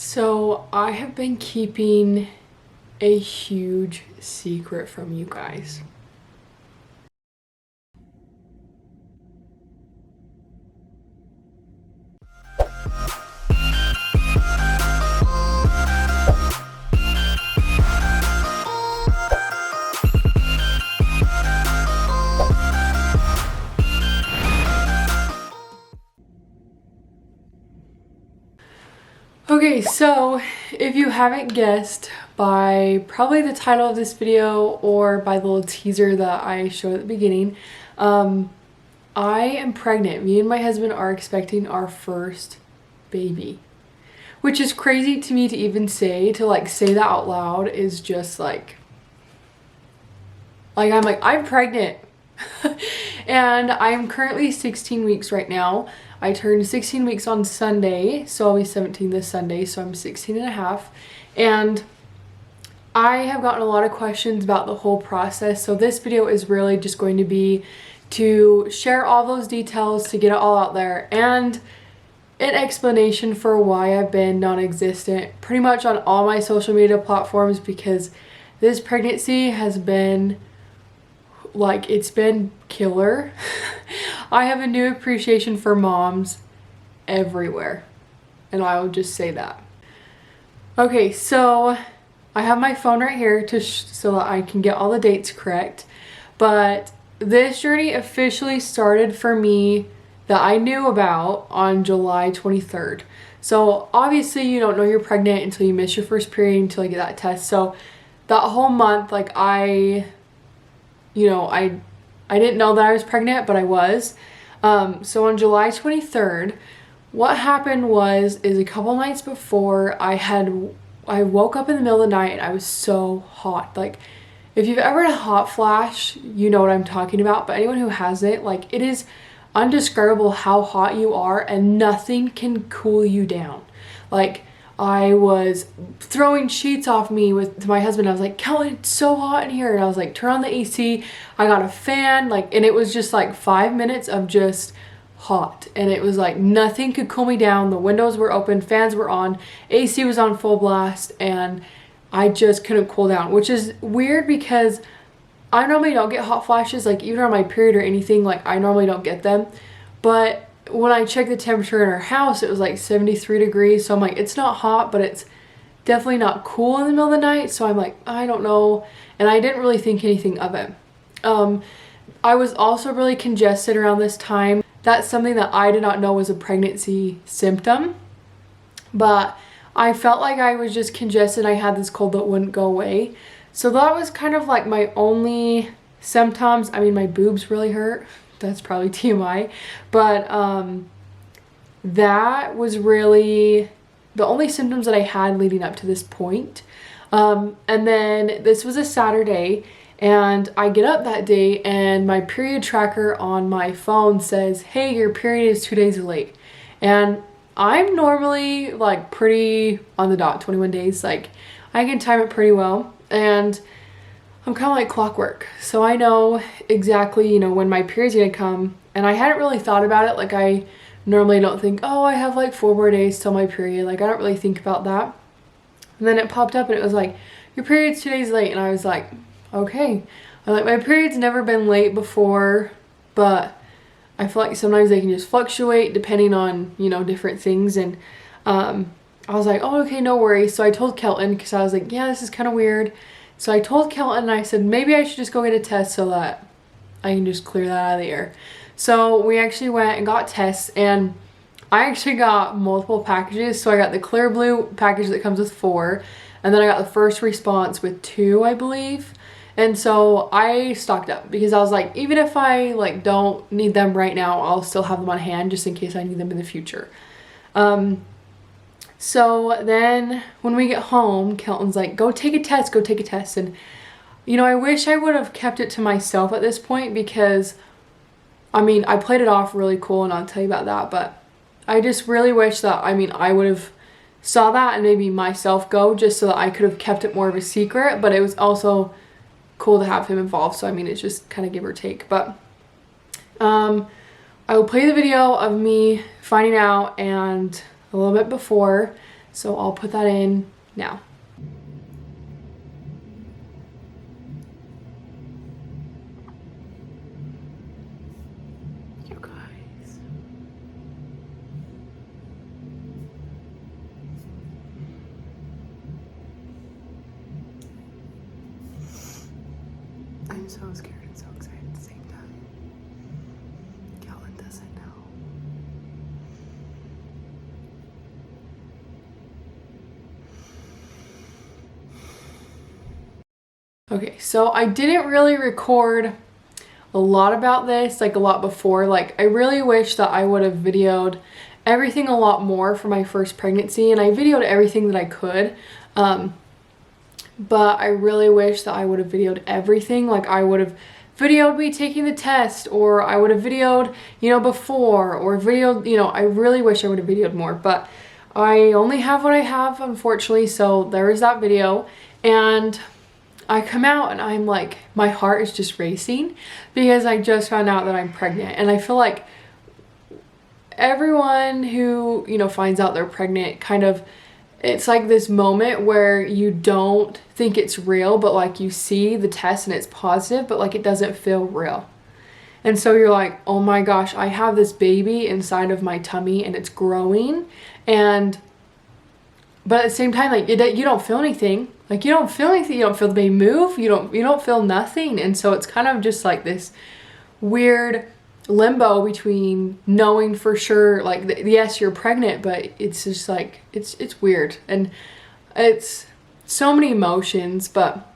So I have been keeping a huge secret from you guys. Okay, so if you haven't guessed by probably the title of this video or by the little teaser that I showed at the beginning, I am pregnant. Me and my husband are expecting our first baby, which is crazy to me to even say. To like say that out loud is just like I'm pregnant. And I'm currently 16 weeks right now. I turned 16 weeks on Sunday, so I'll be 17 this Sunday, so I'm 16 and a half. And I have gotten a lot of questions about the whole process, so this video is really just going to be to share all those details, to get it all out there, and an explanation for why I've been non-existent pretty much on all my social media platforms, because this pregnancy has been it's been killer. I have a new appreciation for moms everywhere, and I will just say that. Okay, so I have my phone right here so that I can get all the dates correct, but this journey officially started for me that I knew about on July 23rd. So obviously you don't know you're pregnant until you miss your first period, until you get that test. So that whole month, I didn't know that I was pregnant, but I was. So on July 23rd, what happened is a couple nights before, I woke up in the middle of the night and I was so hot. Like, if you've ever had a hot flash, you know what I'm talking about, but anyone who hasn't, it is undescribable how hot you are, and nothing can cool you down. I was throwing sheets off me to my husband. I was like, Kelly, it's so hot in here. And I was like, turn on the AC. I got a fan, and it was just 5 minutes of just hot. And it was nothing could cool me down. The windows were open, fans were on, AC was on full blast, and I just couldn't cool down, which is weird because I normally don't get hot flashes, even on my period or anything. I normally don't get them. But when I checked the temperature in our house, it was 73 degrees. So I'm it's not hot, but it's definitely not cool in the middle of the night. So I'm I don't know. And I didn't really think anything of it. I was also really congested around this time. That's something that I did not know was a pregnancy symptom. But I felt like I was just congested. I had this cold that wouldn't go away. So that was kind of my only symptoms. I mean, my boobs really hurt. That's probably TMI, but that was really the only symptoms that I had leading up to this point. And then this was a Saturday, and I get up that day and my period tracker on my phone says, hey, your period is 2 days late. And I'm normally pretty on the dot, 21 days. I can time it pretty well, and I'm kind of like clockwork, so I know exactly, when my period's gonna come. And I hadn't really thought about it. I normally don't think, oh, I have 4 more days till my period. I don't really think about that. And then it popped up and it was your period's 2 days late. And I was like, okay. My period's never been late before, but I feel like sometimes they can just fluctuate depending on, different things. And I was like, oh, okay, no worries. So I told Kelton, because I was like, yeah, this is kind of weird. So I told Kelton, and I said, maybe I should just go get a test so that I can just clear that out of the air. So we actually went and got tests, and I actually got multiple packages. So I got the clear blue package that comes with 4, and then I got the first response with 2, I believe. And so I stocked up because I was like, even if I don't need them right now, I'll still have them on hand just in case I need them in the future. So then when we get home, Kelton's like, go take a test, go take a test. And, I wish I would have kept it to myself at this point, because, I played it off really cool, and I'll tell you about that. But I just really wish that, I would have saw that and maybe myself go, just so that I could have kept it more of a secret. But it was also cool to have him involved. So, it's just kind of give or take. But I will play the video of me finding out, and a little bit before So I'll put that in now. You guys. I'm so scared and so excited at the same time. Kellen doesn't know. Okay, so I didn't really record a lot about this, like a lot before. Like, I really wish that I would have videoed everything a lot more for my first pregnancy, and I videoed everything that I could. But I really wish that I would have videoed everything. Like, I would have videoed me taking the test, or I would have videoed, you know, before, or videoed, you know, I really wish I would have videoed more, but I only have what I have, unfortunately, so there is that video. And I come out and I'm like, my heart is just racing because I just found out that I'm pregnant. And I feel like everyone who, you know, finds out they're pregnant kind of, it's like this moment where you don't think it's real, but like you see the test and it's positive, but like it doesn't feel real. And so you're like, oh my gosh, I have this baby inside of my tummy and it's growing. But at the same time, like you don't feel anything. Like you don't feel anything. You don't feel the baby move. You don't feel nothing. And so it's kind of just like this weird limbo between knowing for sure, like yes, you're pregnant, but it's just like it's weird, and it's so many emotions. But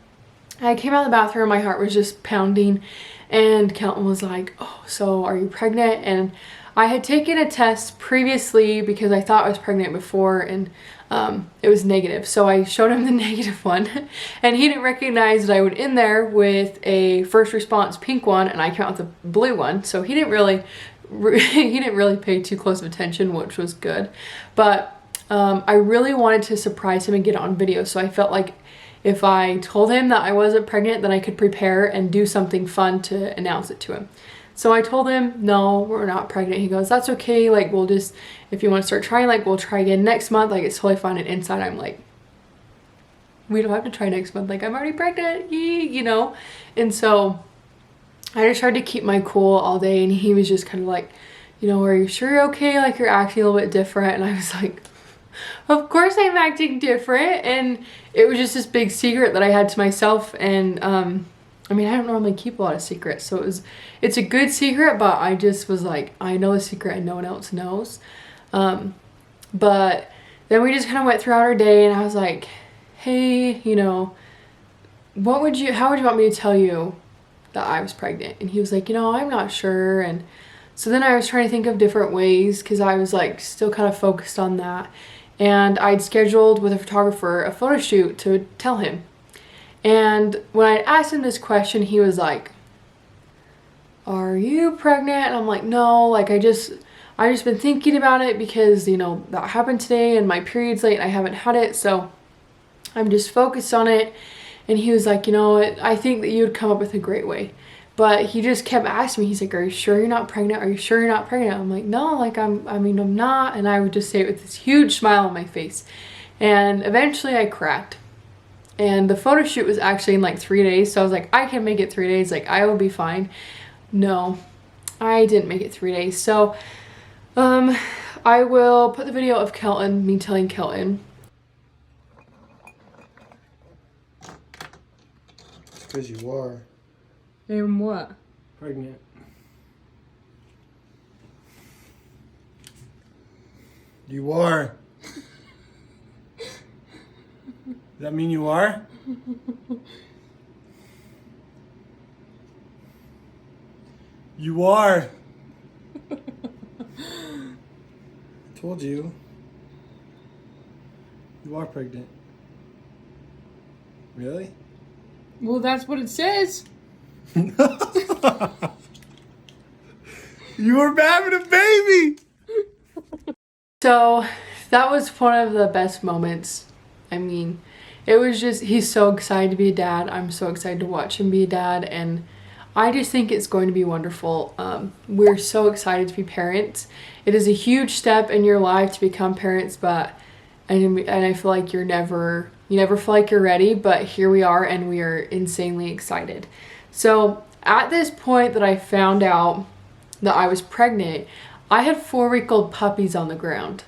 I came out of the bathroom, my heart was just pounding, and Kelton was like, oh, so are you pregnant? And I had taken a test previously because I thought I was pregnant before, and it was negative. So I showed him the negative one, and he didn't recognize that I went in there with a first response pink one, and I came out with a blue one. So he didn't really pay too close of attention, which was good. But I really wanted to surprise him and get it on video. So I felt like if I told him that I wasn't pregnant, then I could prepare and do something fun to announce it to him. So I told him, no, we're not pregnant. He goes, that's okay. Like, we'll just, if you want to start trying, like, we'll try again next month. Like, it's totally fine. And inside, I'm like, we don't have to try next month. Like, I'm already pregnant, you know? And so I just tried to keep my cool all day. And he was just kind of like, you know, are you sure you're okay? Like, you're acting a little bit different. And I was like, of course I'm acting different. And it was just this big secret that I had to myself. And, I mean, I don't normally keep a lot of secrets, so it's a good secret, but I just was like, I know a secret and no one else knows. But then we just kind of went throughout our day, and I was like, hey, you know, how would you want me to tell you that I was pregnant? And he was like, you know, I'm not sure. And so then I was trying to think of different ways, because I was like still kind of focused on that. And I'd scheduled with a photographer a photo shoot to tell him. And when I asked him this question, he was like, are you pregnant? And I'm like, no, like I just been thinking about it because, you know, that happened today and my period's late and I haven't had it, so I'm just focused on it. And he was like, you know, I think that you'd come up with a great way. But he just kept asking me, he's like, are you sure you're not pregnant? Are you sure you're not pregnant? I'm like, no, like I'm not. And I would just say it with this huge smile on my face. And eventually I cracked. And the photo shoot was actually in like 3 days. So I was like, I can make it 3 days. Like, I will be fine. No, I didn't make it 3 days. So, I will put the video of Kelton, me telling Kelton. Because you are. And what? Pregnant. You are. Does that mean you are? You are. I told you. You are pregnant. Really? Well, that's what it says. You were having a baby! So, that was one of the best moments. I mean, it was just, he's so excited to be a dad. I'm so excited to watch him be a dad, and I just think it's going to be wonderful. We're so excited to be parents. It is a huge step in your life to become parents, but and I feel like you never feel like you're ready, but here we are and we are insanely excited. So at this point that I found out that I was pregnant, I had 4-week-old puppies on the ground,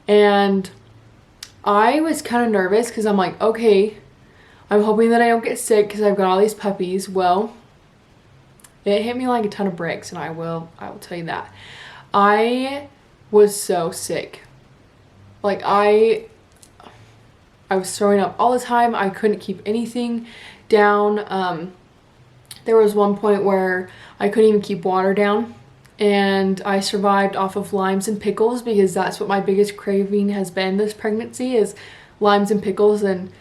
and I was kind of nervous because I'm like, okay, I'm hoping that I don't get sick because I've got all these puppies. Well, it hit me like a ton of bricks, and I will tell you that. I was so sick. Like I was throwing up all the time. I couldn't keep anything down. There was one point where I couldn't even keep water down, and I survived off of limes and pickles because that's what my biggest craving has been this pregnancy, is limes and pickles, and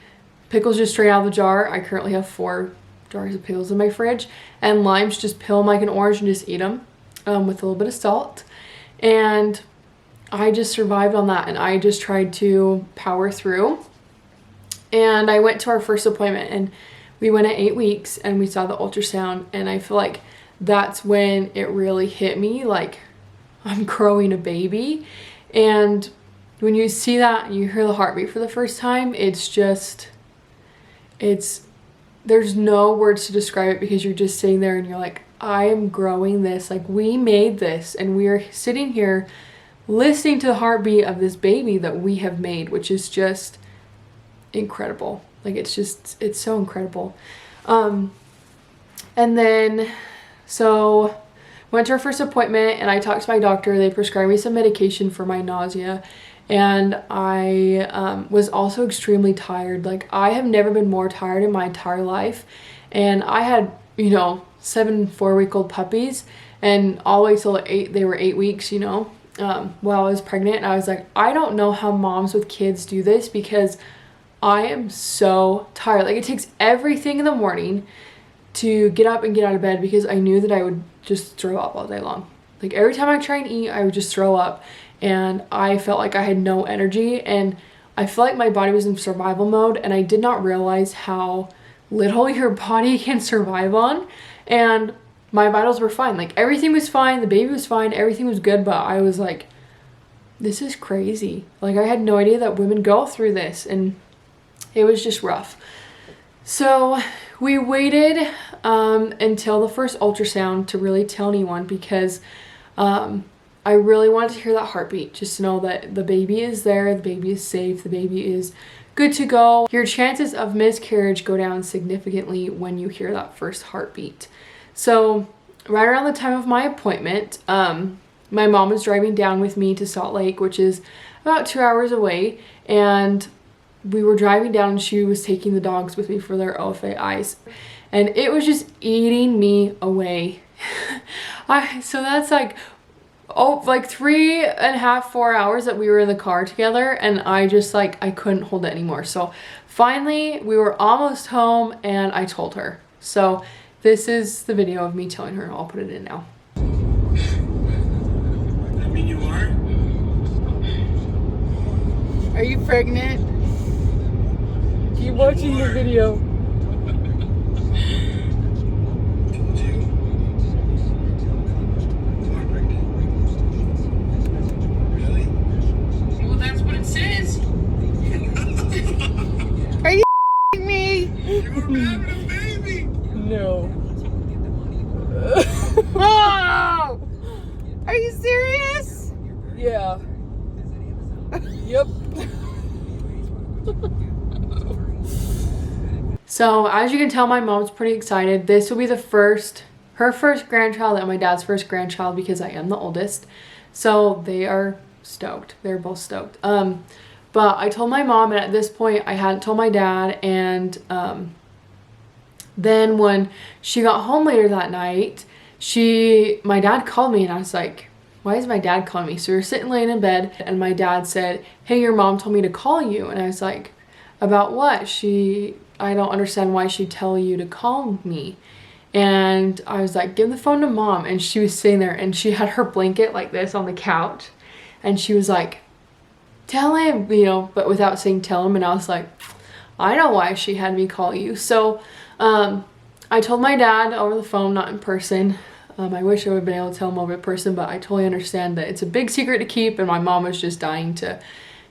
pickles just straight out of the jar. I currently have 4 jars of pickles in my fridge, and limes, just peel them like an orange and just eat them with a little bit of salt. And I just survived on that, and I just tried to power through. And I went to our first appointment, and we went at 8 weeks, and we saw the ultrasound, and I feel like that's when it really hit me, like I'm growing a baby. And when you see that and you hear the heartbeat for the first time, there's no words to describe it, because you're just sitting there and you're like, I am growing this. Like, we made this, and we are sitting here listening to the heartbeat of this baby that we have made, which is just incredible. Like, it's so incredible. And then, so went to our first appointment, and I talked to my doctor. They prescribed me some medication for my nausea, and I was also extremely tired. Like, I have never been more tired in my entire life, and I had 7 4-week-old puppies, and all the way till they were 8 weeks, while I was pregnant. And I was like, I don't know how moms with kids do this, because I am so tired. Like, it takes everything in the morning to get up and get out of bed, because I knew that I would just throw up all day long. Like, every time I try and eat, I would just throw up, and I felt like I had no energy, and I felt like my body was in survival mode, and I did not realize how little your body can survive on. And my vitals were fine. Like, everything was fine. The baby was fine. Everything was good. But I was like, this is crazy. Like, I had no idea that women go through this, and it was just rough. So we waited until the first ultrasound to really tell anyone, because I really wanted to hear that heartbeat, just to know that the baby is there, the baby is safe, the baby is good to go. Your chances of miscarriage go down significantly when you hear that first heartbeat. So right around the time of my appointment, my mom was driving down with me to Salt Lake, which is about 2 hours away, and we were driving down, and she was taking the dogs with me for their OFA eyes, and it was just eating me away. So that's like 3.5 4 hours that we were in the car together, and I just I couldn't hold it anymore. So finally we were almost home, and I told her. So this is the video of me telling her. I'll put it in now. I mean, you are you pregnant? Keep watching the video. Told you. You are pregnant. Really? Well, that's what it says. Are you me? You were having a baby. No. Oh! Are you serious? Yeah. Yep. So as you can tell, my mom's pretty excited. This will be her first grandchild and my dad's first grandchild, because I am the oldest. So they are stoked. They're both stoked. But I told my mom, and at this point I hadn't told my dad. And then when she got home later that night, my dad called me, and I was like, why is my dad calling me? So we were sitting laying in bed, and my dad said, hey, your mom told me to call you. And I was like, about what? I don't understand why she'd tell you to call me. And I was like, give the phone to mom. And she was sitting there, and she had her blanket like this on the couch, and she was like, tell him, but without saying tell him. And I was like, I know why she had me call you. So I told my dad over the phone, not in person. I wish I would have been able to tell him over in person, but I totally understand that it's a big secret to keep, and my mom was just dying to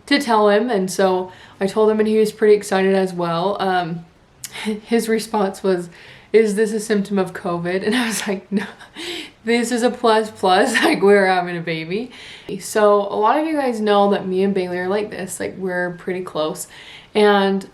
to tell him, and so I told him and he was pretty excited as well. His response was, "Is this a symptom of COVID?" And I was like, "No, this is a plus, like we're having a baby." So a lot of you guys know that me and Bailey are like this, like we're pretty close. And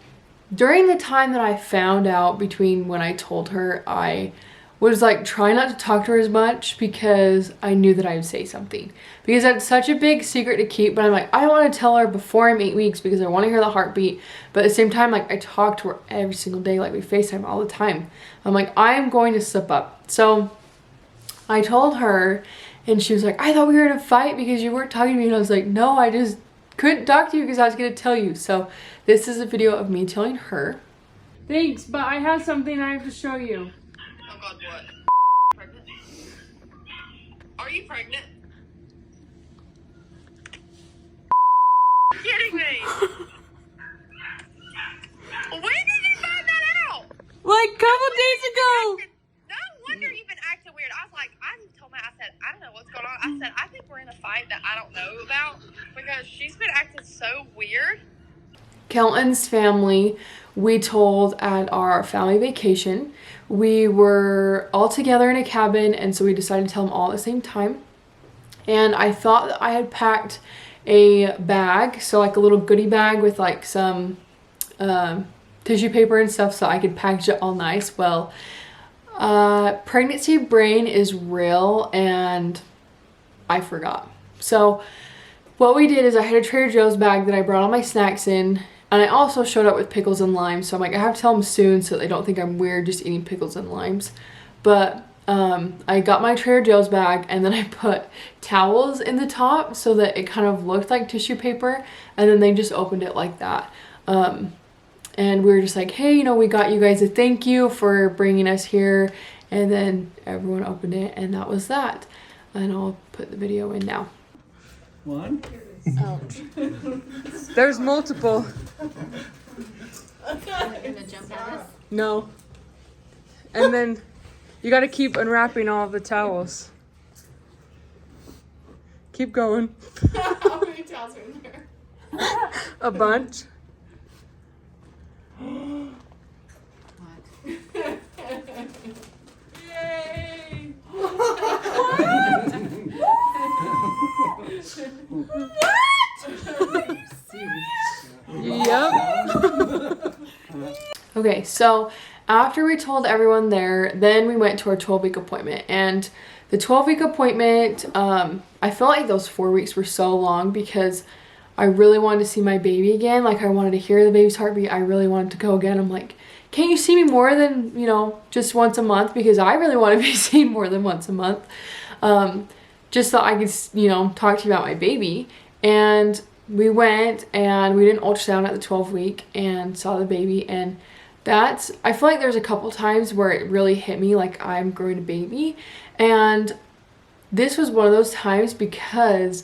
during the time that I found out, between when I told her, I was like trying not to talk to her as much because I knew that I would say something, because that's such a big secret to keep. But I'm like, I don't want to tell her before I'm 8 weeks because I want to hear the heartbeat. But at the same time, like I talk to her every single day, like we FaceTime all the time. I'm like, I'm going to slip up. So I told her and she was like, "I thought we were in a fight because you weren't talking to me." And I was like, "No, I just couldn't talk to you because I was going to tell you." So this is a video of me telling her. Thanks, but I have something I have to show you. Oh God, what? Pregnant? Are you pregnant? You're kidding me! When did you find that out? Like a couple days ago. No wonder you've been acting weird. I was like, I told Matt, I said, I don't know what's going on. I said, I think we're in a fight that I don't know about because she's been acting so weird. Kelton's family, we told at our family vacation. We were all together in a cabin, and so we decided to tell them all at the same time. And I thought that I had packed a bag, so like a little goodie bag with like some tissue paper and stuff so I could package it all nice. Well, pregnancy brain is real and I forgot. So what we did is I had a Trader Joe's bag that I brought all my snacks in, and I also showed up with pickles and limes. So I'm like, I have to tell them soon so they don't think I'm weird just eating pickles and limes. But I got my Trader Joe's bag, and then I put towels in the top so that it kind of looked like tissue paper, and then they just opened it like that. And we were just like, "Hey, you know, we got you guys a thank you for bringing us here." And then everyone opened it, and that was that. And I'll put the video in now. One. Oh. There's multiple. No. And then you got to keep unwrapping all of the towels. Keep going. How many towels are in there? A bunch. Yay! Yep. Okay, so after we told everyone there, then we went to our 12-week appointment. And the 12-week appointment, I felt like those 4 weeks were so long because I really wanted to see my baby again. Like, I wanted to hear the baby's heartbeat. I really wanted to go again. I'm like, "Can't you see me more than, you know, just once a month?" Because I really want to be seen more than once a month. Just so I could, you know, talk to you about my baby. And we went and we did an ultrasound at the 12th week and saw the baby. And that's, I feel like there's a couple times where it really hit me like I'm growing a baby. And this was one of those times because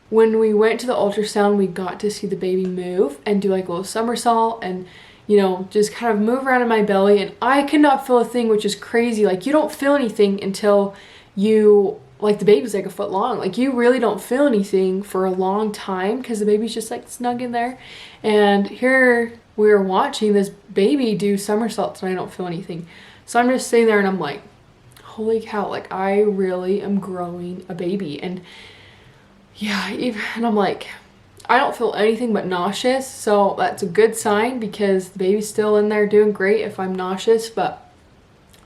when we went to the ultrasound, we got to see the baby move and do like a little somersault and, you know, just kind of move around in my belly. And I could not feel a thing, which is crazy. Like, you don't feel anything until you, like, the baby's like a foot long. Like, you really don't feel anything for a long time because the baby's just like snug in there. And here we were watching this baby do somersaults and I don't feel anything. So I'm just sitting there and I'm like, holy cow, like I really am growing a baby. And yeah, and I'm like, I don't feel anything but nauseous. So that's a good sign because the baby's still in there doing great if I'm nauseous. But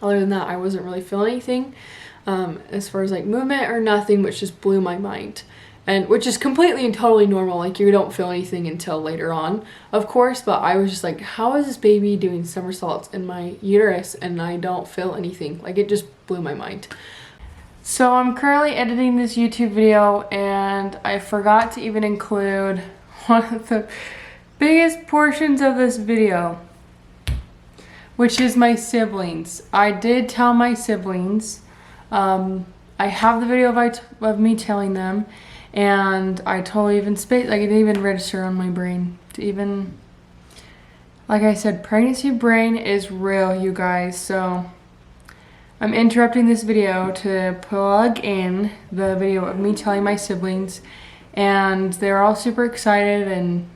other than that, I wasn't really feeling anything as far as like movement or nothing, which just blew my mind. And which is completely and totally normal. Like, you don't feel anything until later on, of course. But I was just like, how is this baby doing somersaults in my uterus and I don't feel anything? Like, it just blew my mind. So I'm currently editing this YouTube video and I forgot to even include one of the biggest portions of this video, which is my siblings. I did tell my siblings. I have the video of me telling them, and I totally even spaced, like, it didn't even register on my brain to even, like I said, pregnancy brain is real, you guys. So I'm interrupting this video to plug in the video of me telling my siblings, and they're all super excited, and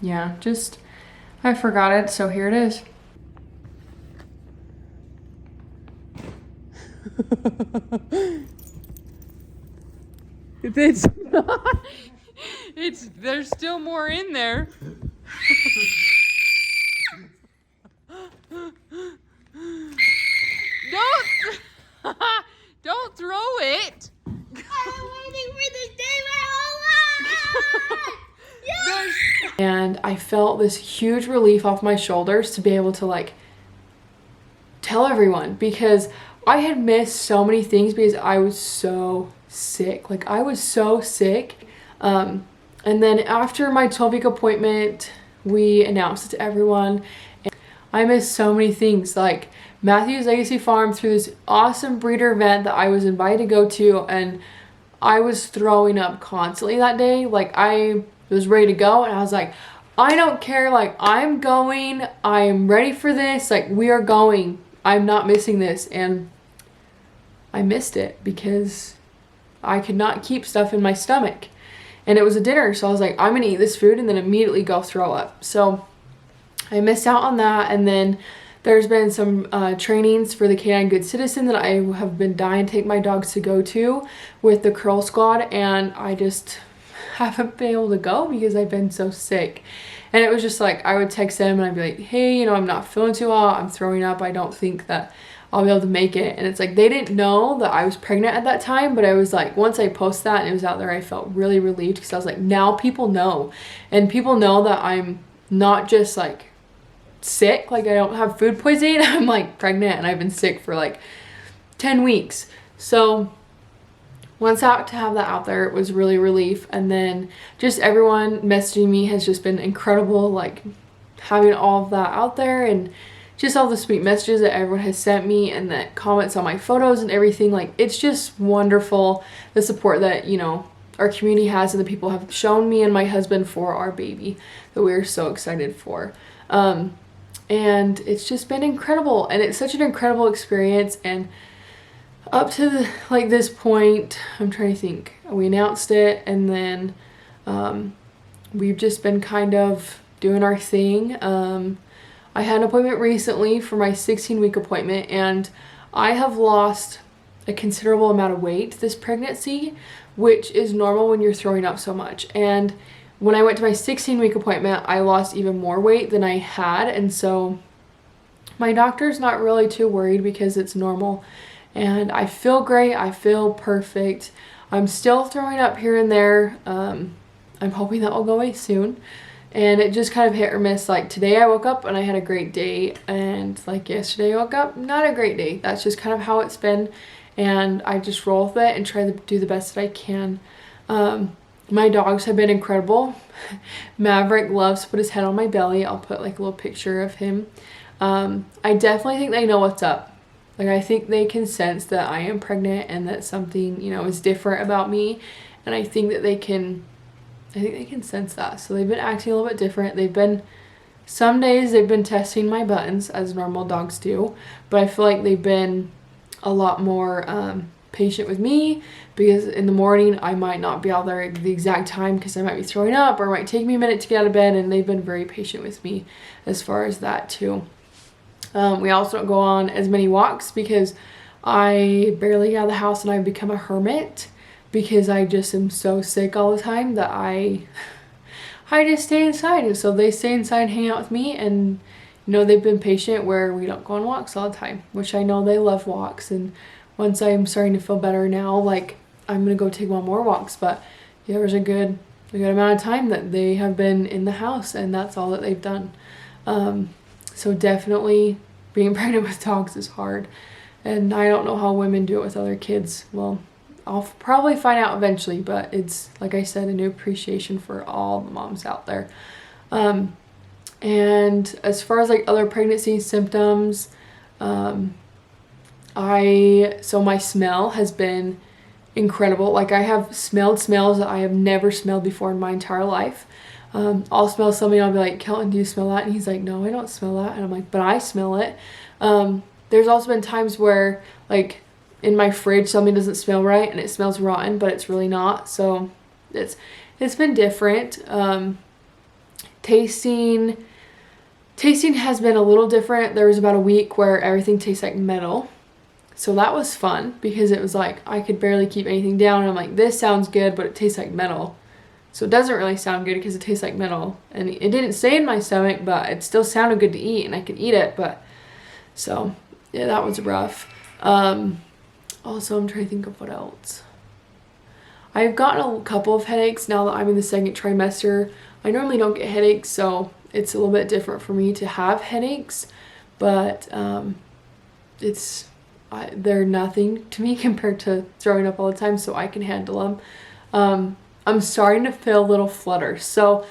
yeah, just I forgot it, so here it is. It's not. There's still more in there. Don't throw it. I'm waiting for this day my whole life. Yes! And I felt this huge relief off my shoulders to be able to like tell everyone, because I had missed so many things because I was so sick. Like I was so sick. And then after my 12-week appointment, we announced it to everyone. And I missed so many things, like Matthew's Legacy Farm, through this awesome breeder event that I was invited to go to, and I was throwing up constantly that day. Like I was ready to go, and I was like, I don't care, like I'm going, I am ready for this, like we are going, I'm not missing this. And I missed it because I could not keep stuff in my stomach, and it was a dinner, so I was like, I'm gonna eat this food and then immediately go throw up. So I missed out on that. And then there's been some trainings for the Canine Good Citizen that I have been dying to take my dogs to go to with the Curl Squad, and I just haven't been able to go because I've been so sick. And it was just like, I would text them and I'd be like, hey, you know, I'm not feeling too well, I'm throwing up, I don't think that I'll be able to make it. And it's like, they didn't know that I was pregnant at that time, but I was like, once I posted that and it was out there, I felt really relieved, because I was like, now people know, and people know that I'm not just like sick, like I don't have food poisoning, I'm like pregnant, and I've been sick for like 10 weeks. So once out to have that out there, it was really relief. And then just everyone messaging me has just been incredible, like having all of that out there, and just all the sweet messages that everyone has sent me, and that comments on my photos and everything. Like it's just wonderful, the support that, you know, our community has, and the people have shown me and my husband for our baby that we're so excited for. And it's just been incredible, and it's such an incredible experience. And up to like this point, I'm trying to think, we announced it, and then we've just been kind of doing our thing. I had an appointment recently for my 16-week appointment, and I have lost a considerable amount of weight this pregnancy, which is normal when you're throwing up so much. And when I went to my 16-week appointment, I lost even more weight than I had, and so my doctor's not really too worried because it's normal. And I feel great, I feel perfect. I'm still throwing up here and there. I'm hoping that will go away soon. And it just kind of hit or miss. Like today I woke up and I had a great day, and like yesterday I woke up, not a great day. That's just kind of how it's been, and I just roll with it and try to do the best that I can. My dogs have been incredible. Maverick loves to put his head on my belly. I'll put like a little picture of him. I definitely think they know what's up. Like I think they can sense that I am pregnant and that something, you know, is different about me. And I think that they can sense that. So they've been acting a little bit different. Some days they've been testing my buttons as normal dogs do, but I feel like they've been a lot more patient with me, because in the morning I might not be out there at the exact time because I might be throwing up, or it might take me a minute to get out of bed, and they've been very patient with me as far as that too. We also don't go on as many walks because I barely get out of the house, and I've become a hermit because I just am so sick all the time that I just stay inside. And so they stay inside and hang out with me, and you know, they've been patient where we don't go on walks all the time, which I know they love walks. And once I'm starting to feel better now, like I'm gonna go take one more walks. But yeah, there's a good amount of time that they have been in the house, and that's all that they've done. So definitely being pregnant with dogs is hard, and I don't know how women do it with other kids. Well, I'll probably find out eventually, but it's, like I said, a new appreciation for all the moms out there. And as far as like other pregnancy symptoms, so my smell has been incredible. Like I have smelled smells that I have never smelled before in my entire life. I'll smell something, I'll be like, Kelton, do you smell that? And he's like, no, I don't smell that. And I'm like, but I smell it. There's also been times where like in my fridge something doesn't smell right and it smells rotten, but it's really not. So it's been different. Tasting has been a little different. There was about a week where everything tastes like metal. So that was fun because it was like I could barely keep anything down. And I'm like, this sounds good, but it tastes like metal. So it doesn't really sound good because it tastes like metal. And it didn't stay in my stomach, but it still sounded good to eat and I could eat it. But so yeah, that was rough. Also, I'm trying to think of what else. I've gotten a couple of headaches now that I'm in the second trimester. I normally don't get headaches, so it's a little bit different for me to have headaches, but they're nothing to me compared to throwing up all the time, so I can handle them. I'm starting to feel a little flutter. So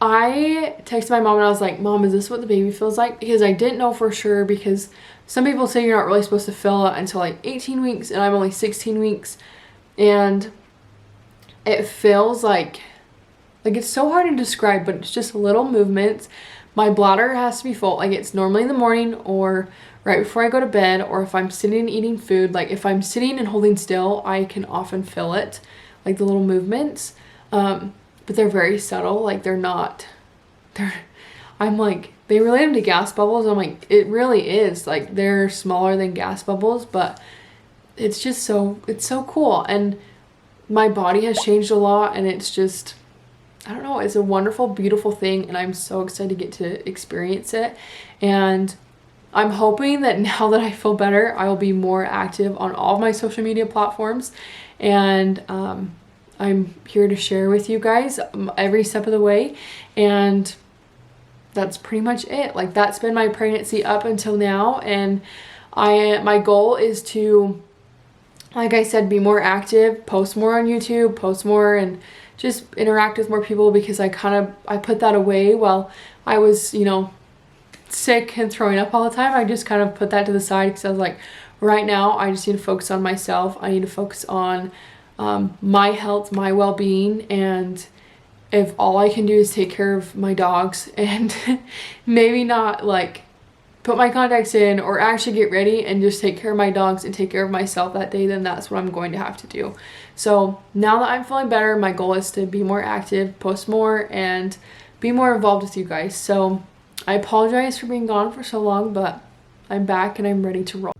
I texted my mom and I was like, Mom, is this what the baby feels like? Because I didn't know for sure, because some people say you're not really supposed to feel it until like 18 weeks and I'm only 16 weeks. And it feels like it's so hard to describe, but it's just little movements. My bladder has to be full. Like it's normally in the morning or right before I go to bed, or if I'm sitting and eating food. Like if I'm sitting and holding still, I can often feel it, like the little movements. But they're very subtle. Like I'm like, they relate them to gas bubbles. I'm like, it really is. Like they're smaller than gas bubbles, but it's just it's so cool. And my body has changed a lot, and it's just, I don't know, it's a wonderful, beautiful thing, and I'm so excited to get to experience it. And I'm hoping that now that I feel better, I will be more active on all of my social media platforms, and I'm here to share with you guys every step of the way. And that's pretty much it. Like that's been my pregnancy up until now, and my goal is to, like I said, be more active, post more on YouTube, post more, and just interact with more people, because I put that away while I was, sick and throwing up all the time. I just kind of put that to the side because I was like, right now I just need to focus on myself. I need to focus on my health, my well-being, and if all I can do is take care of my dogs and maybe not like put my contacts in or actually get ready and just take care of my dogs and take care of myself that day, then that's what I'm going to have to do. So now that I'm feeling better, my goal is to be more active, post more, and be more involved with you guys. So I apologize for being gone for so long, but I'm back and I'm ready to roll.